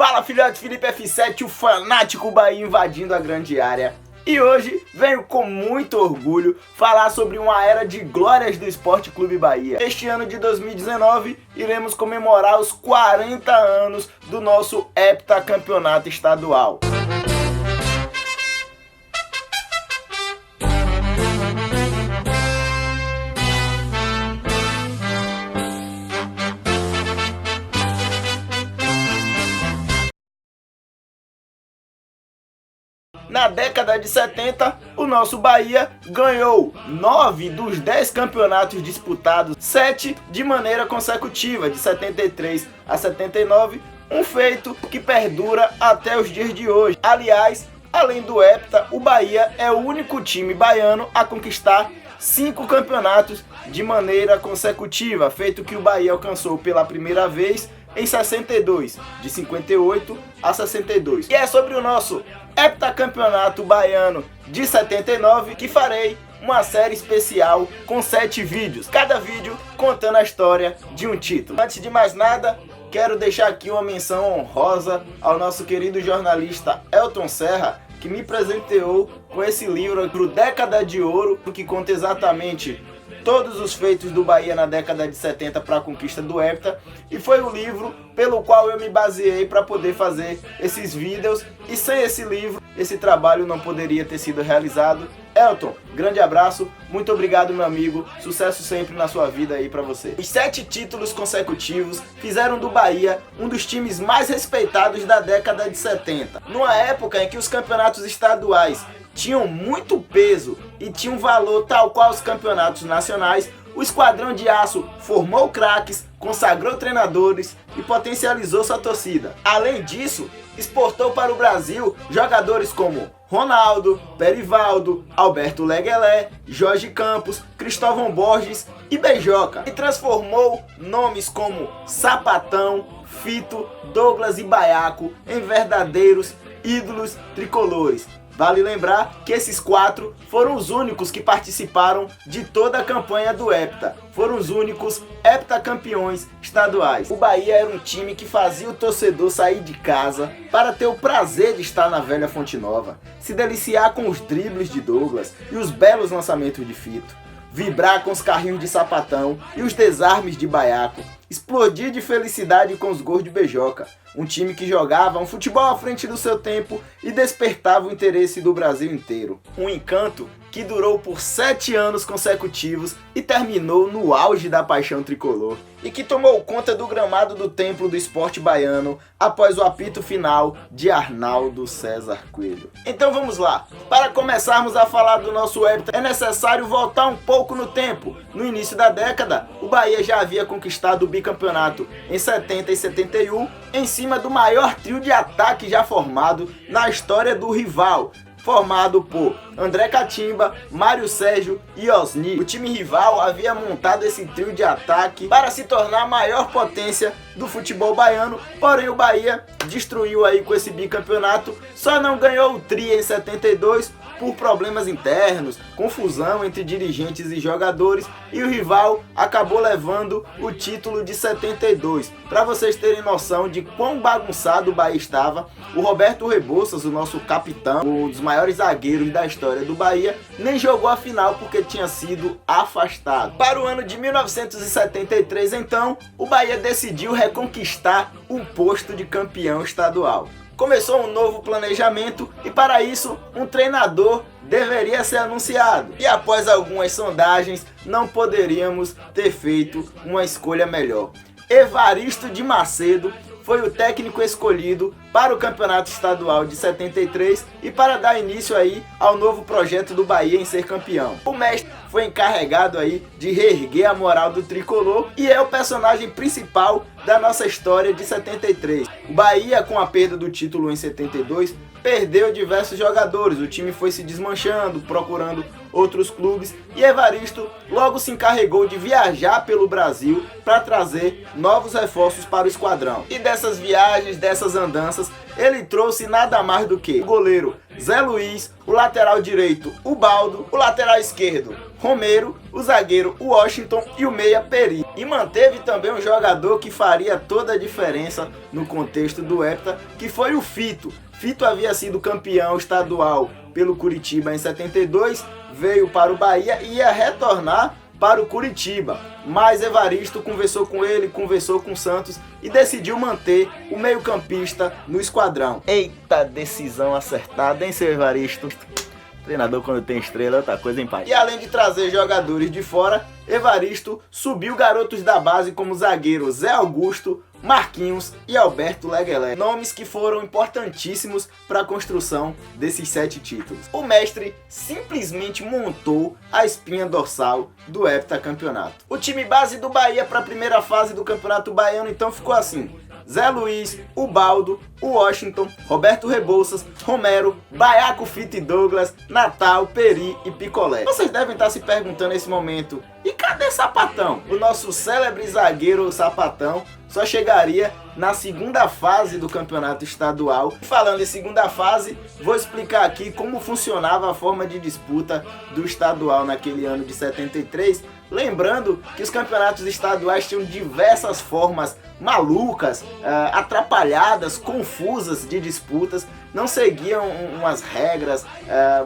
Fala filhote, Felipe F7, o fanático Bahia invadindo a grande área. E hoje venho com muito orgulho falar sobre uma era de glórias do Esporte Clube Bahia. Este ano de 2019 iremos comemorar os 40 anos do nosso heptacampeonato estadual. Na década de 70, o nosso Bahia ganhou 9 dos 10 campeonatos disputados, 7 de maneira consecutiva, de 73 a 79, um feito que perdura até os dias de hoje. Aliás, além do hepta, o Bahia é o único time baiano a conquistar 5 campeonatos de maneira consecutiva, feito que o Bahia alcançou pela primeira vez em 62, de 58 a 62. E é sobre o nosso heptacampeonato baiano de 79 que farei uma série especial com 7 vídeos, cada vídeo contando a história de um título. Antes de mais nada, quero deixar aqui uma menção honrosa ao nosso querido jornalista Elton Serra, que me presenteou com esse livro, pro Década de Ouro, que conta exatamente todos os feitos do Bahia na década de 70 para a conquista do hepta, e foi o livro pelo qual eu me baseei para poder fazer esses vídeos, e sem esse livro, esse trabalho não poderia ter sido realizado. Elton, grande abraço, muito obrigado meu amigo, sucesso sempre na sua vida aí para você. Os 7 títulos consecutivos fizeram do Bahia um dos times mais respeitados da década de 70, numa época em que os campeonatos estaduais tinham muito peso e tinham valor tal qual os campeonatos nacionais. O Esquadrão de Aço formou craques, consagrou treinadores e potencializou sua torcida. Além disso, exportou para o Brasil jogadores como Ronaldo, Perivaldo, Alberto Leguelé, Jorge Campos, Cristóvão Borges e Beijoca, e transformou nomes como Sapatão, Fito, Douglas e Baiaco em verdadeiros ídolos tricolores. Vale lembrar que esses 4 foram os únicos que participaram de toda a campanha do hepta. Foram os únicos heptacampeões estaduais. O Bahia era um time que fazia o torcedor sair de casa para ter o prazer de estar na velha Fonte Nova, se deliciar com os dribles de Douglas e os belos lançamentos de Fito, vibrar com os carrinhos de Sapatão e os desarmes de Baiaco, explodir de felicidade com os gols de Beijoca, um time que jogava um futebol à frente do seu tempo e despertava o interesse do Brasil inteiro. Um encanto que durou por 7 anos consecutivos e terminou no auge da paixão tricolor, e que tomou conta do gramado do Templo do Esporte Baiano após o apito final de Arnaldo César Coelho. Então vamos lá, para começarmos a falar do nosso hepta é necessário voltar um pouco no tempo. No início da década, o Bahia já havia conquistado o bicampeonato em 70 e 71, em cima do maior trio de ataque já formado na história do rival, formado por André Catimba, Mário Sérgio e Osni. O time rival havia montado esse trio de ataque para se tornar a maior potência do futebol baiano, porém o Bahia destruiu aí com esse bicampeonato, só não ganhou o tri em 72 por problemas internos, confusão entre dirigentes e jogadores, e o rival acabou levando o título de 72. Para vocês terem noção de quão bagunçado o Bahia estava, o Roberto Rebouças, o nosso capitão, um dos maiores zagueiros da história do Bahia, nem jogou a final porque tinha sido afastado. Para o ano de 1973, então, o Bahia decidiu reconquistar o posto de campeão estadual. Começou um novo planejamento e para isso um treinador deveria ser anunciado. E após algumas sondagens não poderíamos ter feito uma escolha melhor. Evaristo de Macedo foi o técnico escolhido para o campeonato estadual de 73 e para dar início aí ao novo projeto do Bahia em ser campeão. O mestre foi encarregado aí de reerguer a moral do tricolor e é o personagem principal da nossa história de 73. O Bahia, com a perda do título em 72, perdeu diversos jogadores, o time foi se desmanchando, procurando outros clubes, e Evaristo logo se encarregou de viajar pelo Brasil para trazer novos reforços para o esquadrão. E dessas viagens, dessas andanças, ele trouxe nada mais do que o goleiro Zé Luiz, o lateral direito Ubaldo, o lateral esquerdo Romero, o zagueiro Washington e o meia Peri. E manteve também um jogador que faria toda a diferença no contexto do hepta, que foi o Fito. Fito havia sido campeão estadual pelo Curitiba em 72, veio para o Bahia e ia retornar para o Curitiba, mas Evaristo conversou com ele, conversou com o Santos e decidiu manter o meio-campista no esquadrão. Eita, decisão acertada, hein, seu Evaristo? Treinador, quando tem estrela, é outra coisa em paz. E além de trazer jogadores de fora, Evaristo subiu garotos da base como zagueiro Zé Augusto, Marquinhos e Alberto Leguelé, nomes que foram importantíssimos para a construção desses 7 títulos. O mestre simplesmente montou a espinha dorsal do heptacampeonato. O time base do Bahia para a primeira fase do Campeonato Baiano então ficou assim: Zé Luiz, Ubaldo, Washington, Roberto Rebouças, Romero, Baiaco, Fito e Douglas, Natal, Peri e Picolé. Vocês devem estar se perguntando nesse momento: e cadê Sapatão? O nosso célebre zagueiro Sapatão só chegaria na segunda fase do campeonato estadual. Falando em segunda fase, vou explicar aqui como funcionava a forma de disputa do estadual naquele ano de 73. Lembrando que os campeonatos estaduais tinham diversas formas malucas, atrapalhadas, confusas de disputas, não seguiam umas regras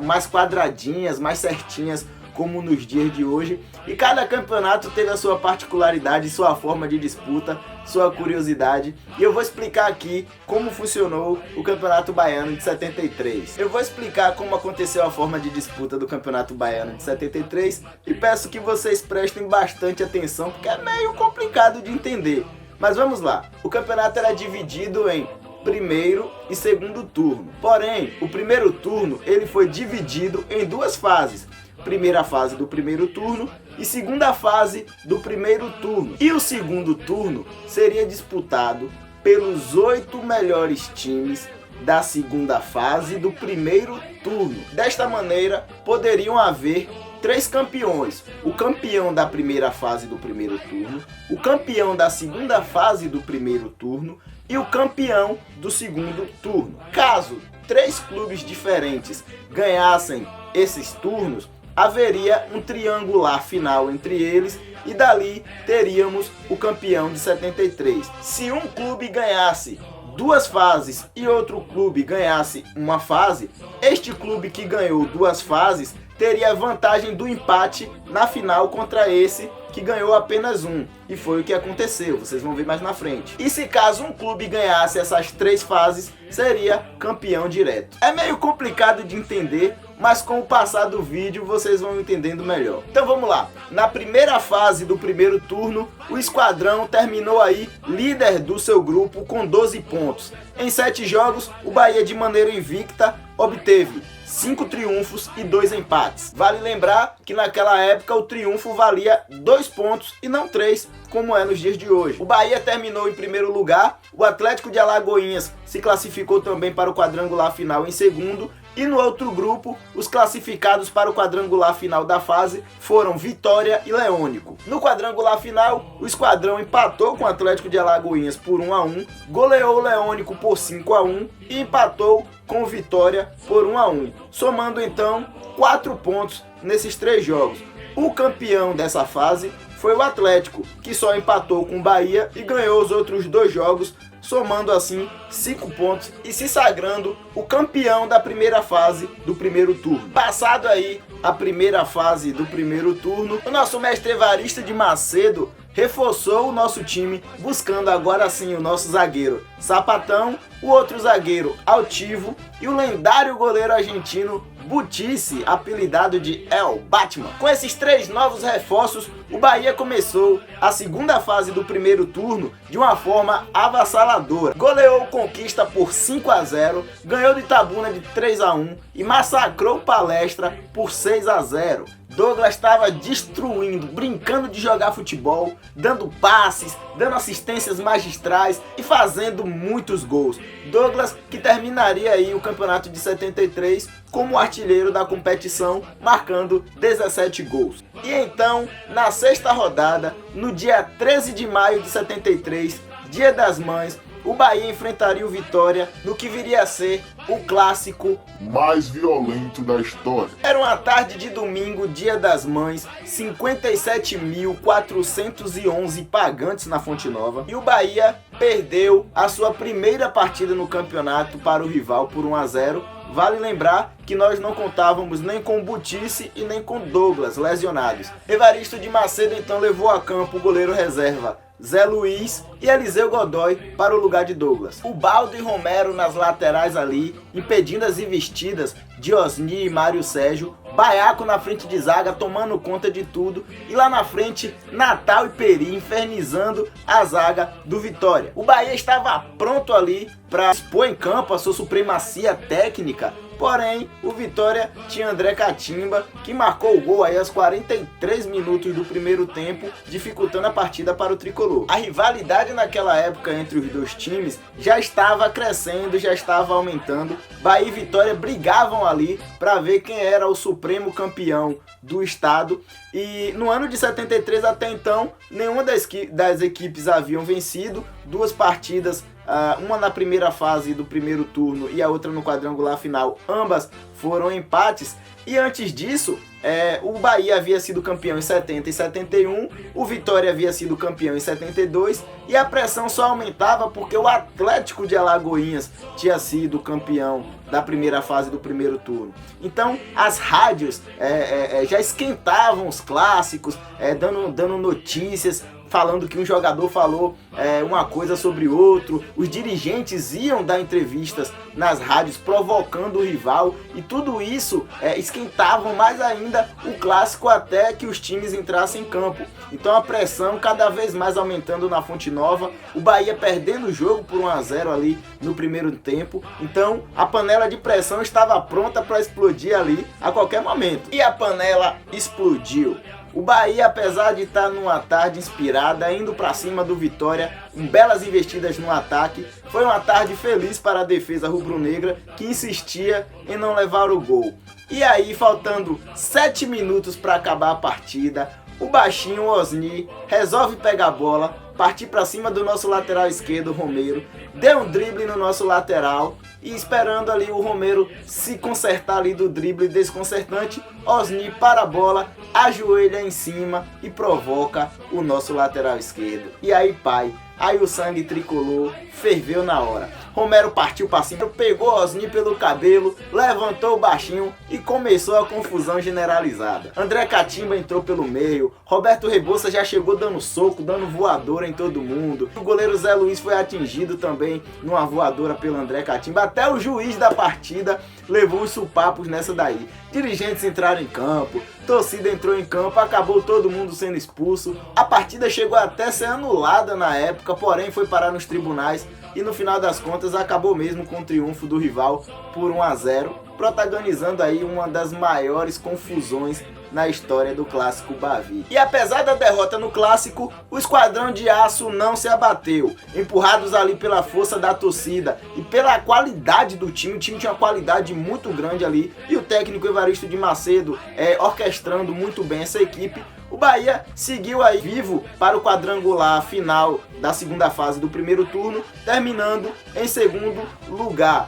mais quadradinhas, mais certinhas, como nos dias de hoje, e cada campeonato teve a sua particularidade, sua forma de disputa, sua curiosidade, e eu vou explicar aqui como funcionou o Campeonato Baiano de 73. Eu vou explicar como aconteceu a forma de disputa do Campeonato Baiano de 73 e peço que vocês prestem bastante atenção, porque é meio complicado de entender. Mas vamos lá, o campeonato era dividido em primeiro e segundo turno, porém, o primeiro turno ele foi dividido em 2 fases. Primeira fase do primeiro turno e segunda fase do primeiro turno. E o segundo turno seria disputado pelos 8 melhores times da segunda fase do primeiro turno. Desta maneira, poderiam haver 3 campeões: o campeão da primeira fase do primeiro turno, o campeão da segunda fase do primeiro turno e o campeão do segundo turno. Caso 3 clubes diferentes ganhassem esses turnos, haveria um triangular final entre eles e dali teríamos o campeão de 73. Se um clube ganhasse 2 fases e outro clube ganhasse uma fase, este clube que ganhou 2 fases teria vantagem do empate na final contra esse que ganhou apenas um. E foi o que aconteceu, vocês vão ver mais na frente. E se caso um clube ganhasse essas 3 fases, seria campeão direto. É meio complicado de entender, mas com o passar do vídeo vocês vão entendendo melhor. Então vamos lá. Na primeira fase do primeiro turno, o Esquadrão terminou aí líder do seu grupo com 12 pontos. Em 7 jogos, o Bahia de maneira invicta obteve 5 triunfos e 2 empates. Vale lembrar que naquela época o triunfo valia 2 pontos e não 3, como é nos dias de hoje. O Bahia terminou em primeiro lugar, o Atlético de Alagoinhas se classificou também para o quadrangular final em segundo, e no outro grupo, os classificados para o quadrangular final da fase foram Vitória e Leônico. No quadrangular final, o Esquadrão empatou com o Atlético de Alagoinhas por 1-1, goleou o Leônico por 5-1 e empatou com o Vitória por 1-1, somando então 4 pontos nesses 3 jogos. O campeão dessa fase foi o Atlético, que só empatou com o Bahia e ganhou os outros 2 jogos, somando assim 5 pontos e se sagrando o campeão da primeira fase do primeiro turno. Passado aí a primeira fase do primeiro turno, o nosso mestre Evaristo de Macedo reforçou o nosso time, buscando agora sim o nosso zagueiro Sapatão, o outro zagueiro Altivo e o lendário goleiro argentino Butice, apelidado de El Batman. Com esses 3 novos reforços, o Bahia começou a segunda fase do primeiro turno de uma forma avassaladora. Goleou o Conquista por 5-0, ganhou do Itabuna de 3-1 e massacrou o Palestra por 6-0. Douglas estava destruindo, brincando de jogar futebol, dando passes, dando assistências magistrais e fazendo muitos gols. Douglas que terminaria aí o campeonato de 73 como artilheiro da competição, marcando 17 gols. E então, na 6ª rodada, no dia 13 de maio de 73, Dia das Mães, o Bahia enfrentaria o Vitória no que viria a ser o clássico mais violento da história. Era uma tarde de domingo, Dia das Mães, 57.411 pagantes na Fonte Nova, e o Bahia perdeu a sua primeira partida no campeonato para o rival por 1-0. Vale lembrar que nós não contávamos nem com Butice e nem com Douglas lesionados. Evaristo de Macedo então levou a campo o goleiro reserva Zé Luiz e Eliseu Godoy para o lugar de Douglas. O Baldo e Romero nas laterais ali, impedindo as investidas de Osni e Mário Sérgio. Baiaco na frente de zaga, tomando conta de tudo. E lá na frente, Natal e Peri infernizando a zaga do Vitória. O Bahia estava pronto ali para expor em campo a sua supremacia técnica. Porém, o Vitória tinha André Catimba, que marcou o gol aí aos 43 minutos do primeiro tempo, dificultando a partida para o tricolor. A rivalidade naquela época entre os dois times já estava crescendo, já estava aumentando. Bahia e Vitória brigavam ali para ver quem era o supremo campeão do estado. E no ano de 73 até então, nenhuma das equipes haviam vencido. Duas partidas, uma na primeira fase do primeiro turno e a outra no quadrangular final, ambas foram empates. E antes disso, o Bahia havia sido campeão em 70 e 71, o Vitória havia sido campeão em 72, e a pressão só aumentava porque o Atlético de Alagoinhas tinha sido campeão da primeira fase do primeiro turno. Então as rádios já esquentavam os clássicos, dando notícias, falando que um jogador falou uma coisa sobre outro. Os dirigentes iam dar entrevistas nas rádios provocando o rival, e tudo isso esquentavam mais ainda o clássico até que os times entrassem em campo. Então a pressão cada vez mais aumentando na Fonte Nova, o Bahia perdendo o jogo por 1-0 ali no primeiro tempo. Então a panela de pressão estava pronta para explodir ali a qualquer momento, e a panela explodiu. O Bahia, apesar de estar numa tarde inspirada, indo para cima do Vitória, com belas investidas no ataque, foi uma tarde feliz para a defesa rubro-negra, que insistia em não levar o gol. E aí, faltando 7 minutos para acabar a partida, o baixinho Osni resolve pegar a bola, partir para cima do nosso lateral esquerdo, Romero, deu um drible no nosso lateral, e esperando ali o Romero se consertar ali do drible desconcertante, Osni para a bola, ajoelha em cima e provoca o nosso lateral esquerdo. E aí, pai, aí o sangue tricolor ferveu na hora. Romero partiu para cima, pegou Osni pelo cabelo, levantou o baixinho e começou a confusão generalizada. André Catimba entrou pelo meio, Roberto Rebouça já chegou dando soco, dando voadora em todo mundo. O goleiro Zé Luiz foi atingido também numa voadora pelo André Catimba. Até o juiz da partida levou os supapos nessa daí. Dirigentes entraram em campo, torcida entrou em campo, acabou todo mundo sendo expulso. A partida chegou até a ser anulada na época, porém foi parar nos tribunais e no final das contas acabou mesmo com o triunfo do rival por 1-0, protagonizando aí uma das maiores confusões na história do clássico Bavi. E apesar da derrota no clássico, o Esquadrão de Aço não se abateu. Empurrados ali pela força da torcida e pela qualidade do time, o time tinha uma qualidade muito grande ali, e o técnico Evaristo de Macedo orquestrando muito bem essa equipe. O Bahia seguiu aí vivo para o quadrangular final da segunda fase do primeiro turno, terminando em segundo lugar.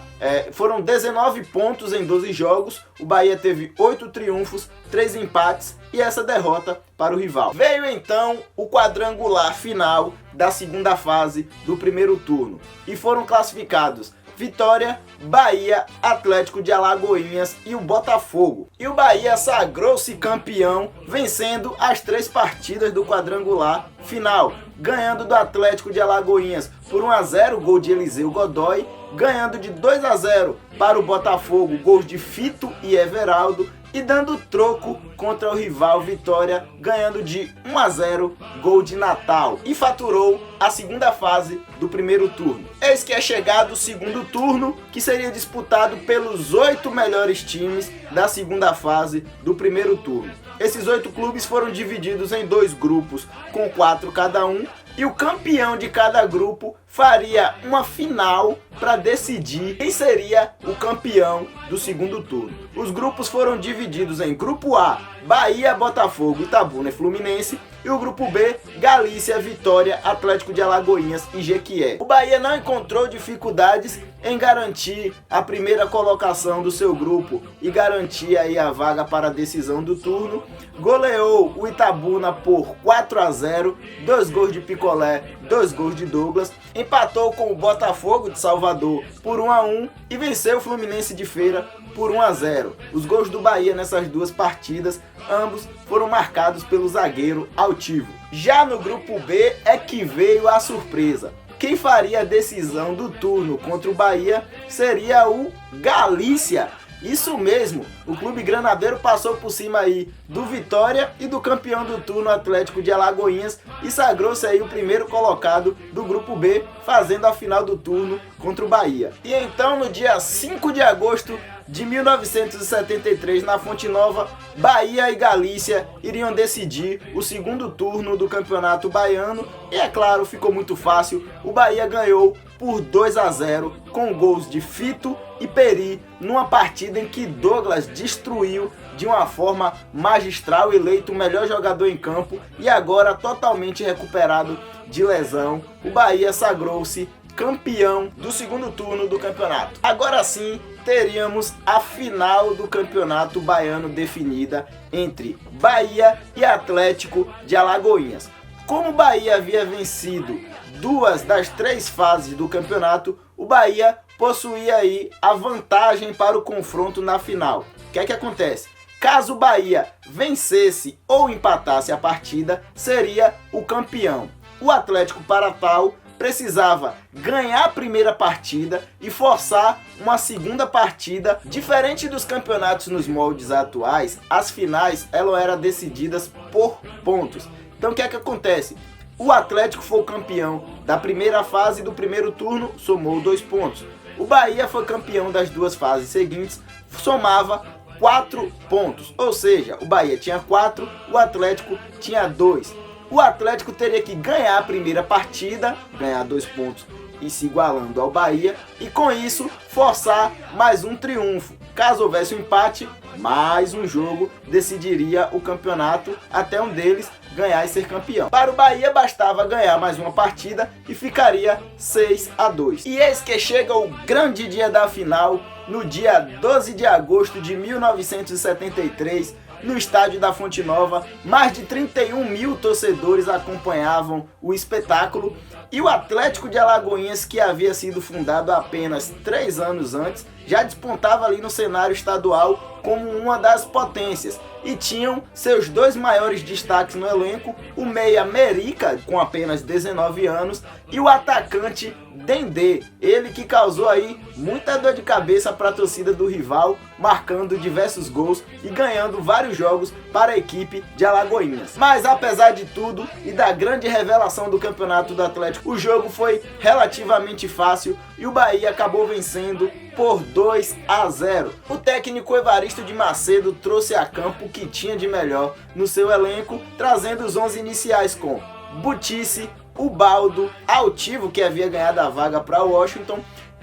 Foram 19 pontos em 12 jogos, o Bahia teve 8 triunfos, 3 empates e essa derrota para o rival. Veio então o quadrangular final da segunda fase do primeiro turno e foram classificados Vitória, Bahia, Atlético de Alagoinhas e o Botafogo. E o Bahia sagrou-se campeão, vencendo as 3 partidas do quadrangular final, ganhando do Atlético de Alagoinhas por 1-0, gol de Eliseu Godoy, ganhando de 2-0 para o Botafogo, gols de Fito e Everaldo, e dando troco contra o rival Vitória, ganhando de 1-0, gol de Natal, e faturou a segunda fase do primeiro turno. Eis que é chegado o segundo turno, que seria disputado pelos 8 melhores times da segunda fase do primeiro turno. Esses 8 clubes foram divididos em 2 grupos, com 4 cada um, e o campeão de cada grupo faria uma final para decidir quem seria o campeão do segundo turno. Os grupos foram divididos em Grupo A, Bahia, Botafogo, Itabuna e Fluminense, e o Grupo B, Galícia, Vitória, Atlético de Alagoinhas e Jequié. O Bahia não encontrou dificuldades em garantir a primeira colocação do seu grupo e garantir aí a vaga para a decisão do turno. Goleou o Itabuna por 4-0, 2 gols de Picolé, 2 gols de Douglas. Empatou com o Botafogo de Salvador por 1-1 e venceu o Fluminense de Feira por 1-0. Os gols do Bahia nessas duas partidas, ambos foram marcados pelo zagueiro Altivo. Já no grupo B é que veio a surpresa. Quem faria a decisão do turno contra o Bahia seria o Galícia. Isso mesmo, o Clube Granadeiro passou por cima aí do Vitória e do campeão do turno Atlético de Alagoinhas e sagrou-se aí o primeiro colocado do Grupo B, fazendo a final do turno contra o Bahia. E então no dia 5 de agosto de 1973, na Fonte Nova, Bahia e Galícia iriam decidir o segundo turno do Campeonato Baiano e, é claro, ficou muito fácil. O Bahia ganhou por 2-0 com gols de Fito e Peri numa partida em que Douglas destruiu de uma forma magistral, eleito o melhor jogador em campo e agora totalmente recuperado de lesão. O Bahia sagrou-se campeão do segundo turno do campeonato. Agora sim, teríamos a final do Campeonato Baiano definida entre Bahia e Atlético de Alagoinhas. Como o Bahia havia vencido 2 das 3 fases do campeonato, o Bahia possuía aí a vantagem para o confronto na final. O que é que acontece? Caso o Bahia vencesse ou empatasse a partida, seria o campeão. O Atlético, para tal, precisava ganhar a primeira partida e forçar uma segunda partida. Diferente dos campeonatos nos moldes atuais, as finais elas eram decididas por pontos. Então o que é que acontece? O Atlético foi o campeão da primeira fase do primeiro turno, somou 2 pontos. O Bahia foi campeão das 2 fases seguintes, somava 4 pontos. Ou seja, o Bahia tinha 4, o Atlético tinha 2. O Atlético teria que ganhar a primeira partida, ganhar 2 pontos e se igualando ao Bahia, e com isso forçar mais um triunfo. Caso houvesse um empate, mais um jogo decidiria o campeonato até um deles ganhar e ser campeão. Para o Bahia bastava ganhar mais uma partida e ficaria 6-2. E eis que chega o grande dia da final, no dia 12 de agosto de 1973, no estádio da Fonte Nova. Mais de 31 mil torcedores acompanhavam o espetáculo e o Atlético de Alagoinhas, que havia sido fundado apenas 3 anos antes, já despontava ali no cenário estadual como uma das potências e tinham seus 2 maiores destaques no elenco, o meia Merica, com apenas 19 anos, e o atacante Dendê, ele que causou aí muita dor de cabeça para a torcida do rival, marcando diversos gols e ganhando vários jogos para a equipe de Alagoinhas. Mas apesar de tudo e da grande revelação do campeonato do Atlético, o jogo foi relativamente fácil e o Bahia acabou vencendo por 2-0. O técnico Evaristo de Macedo trouxe a campo o que tinha de melhor no seu elenco, trazendo os 11 iniciais com Butice, Ubaldo, Altivo, que havia ganhado a vaga para o Washington,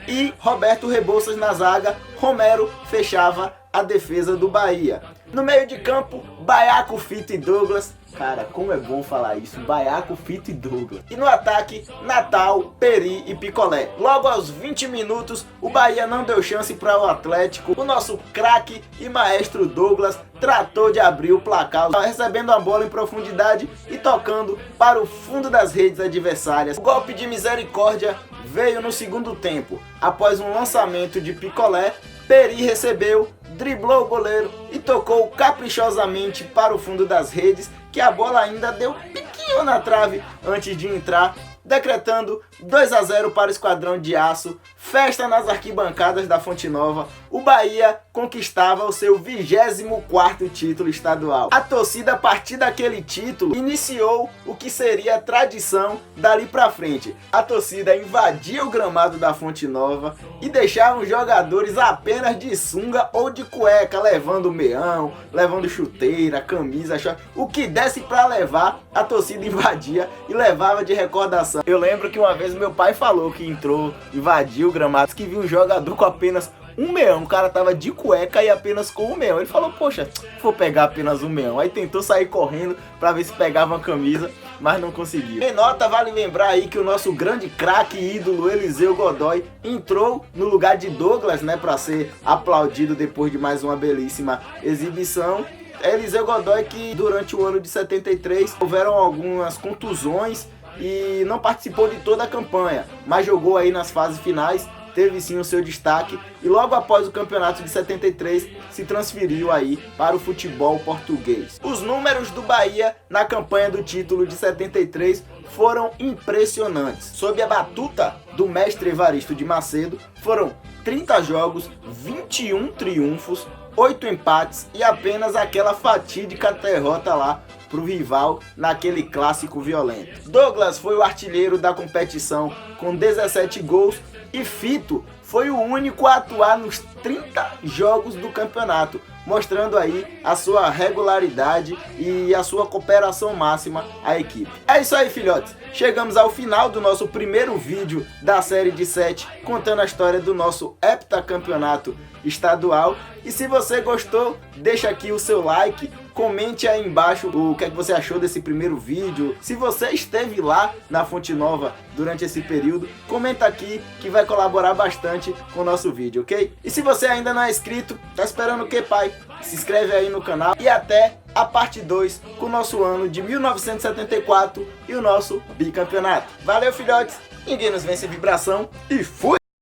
e Roberto Rebouças na zaga. Romero fechava a defesa do Bahia. No meio de campo, Baiaco, Fito e Douglas. Cara, como é bom falar isso, Baiaco, Fito e Douglas. E no ataque, Natal, Peri e Picolé. Logo aos 20 minutos, o Bahia não deu chance para o Atlético. O nosso craque e maestro Douglas tratou de abrir o placar, recebendo a bola em profundidade e tocando para o fundo das redes adversárias. O golpe de misericórdia veio no segundo tempo. Após um lançamento de Picolé, Peri recebeu, driblou o goleiro e tocou caprichosamente para o fundo das redes, que a bola ainda deu piquinho na trave antes de entrar, decretando 2-0 para o Esquadrão de Aço. Festa nas arquibancadas da Fonte Nova. O Bahia conquistava o seu 24º título estadual. A torcida, a partir daquele título, iniciou o que seria a tradição dali pra frente. A torcida invadia o gramado da Fonte Nova e deixava os jogadores apenas de sunga ou de cueca, levando meião, levando chuteira, camisa, short, o que desse pra levar, a torcida invadia e levava de recordação exibição. Eu lembro que uma vez meu pai falou que entrou, invadiu o gramado, que viu um jogador com apenas 1 meião. O cara tava de cueca e apenas com 1 meião. Ele falou, poxa, vou pegar apenas 1 meião. Aí tentou sair correndo pra ver se pegava uma camisa, mas não conseguiu. Em nota, vale lembrar aí que o nosso grande craque e ídolo Eliseu Godoy entrou no lugar de Douglas, né, pra ser aplaudido depois de mais uma belíssima exibição. Eliseu Godoy, que durante o ano de 73 houveram algumas contusões e não participou de toda a campanha, mas jogou aí nas fases finais, teve sim o seu destaque e logo após o campeonato de 73 se transferiu aí para o futebol português. Os números do Bahia na campanha do título de 73 foram impressionantes. Sob a batuta do mestre Evaristo de Macedo, foram 30 jogos, 21 triunfos, 8 empates e apenas aquela fatídica derrota lá pro rival naquele clássico violento. Douglas foi o artilheiro da competição com 17 gols e Fito foi o único a atuar nos 30 jogos do campeonato, mostrando aí a sua regularidade e a sua cooperação máxima à equipe. É isso aí, filhotes. Chegamos ao final do nosso primeiro vídeo da série de 7, contando a história do nosso heptacampeonato estadual. E se você gostou, deixa aqui o seu like, comente aí embaixo o que é que você achou desse primeiro vídeo. Se você esteve lá na Fonte Nova durante esse período, comenta aqui que vai colaborar bastante com o nosso vídeo, ok? E se você ainda não é inscrito, tá esperando o que, pai? Se inscreve aí no canal e até a parte 2 com o nosso ano de 1974 e o nosso bicampeonato. Valeu, filhotes! Ninguém nos vence vibração e fui!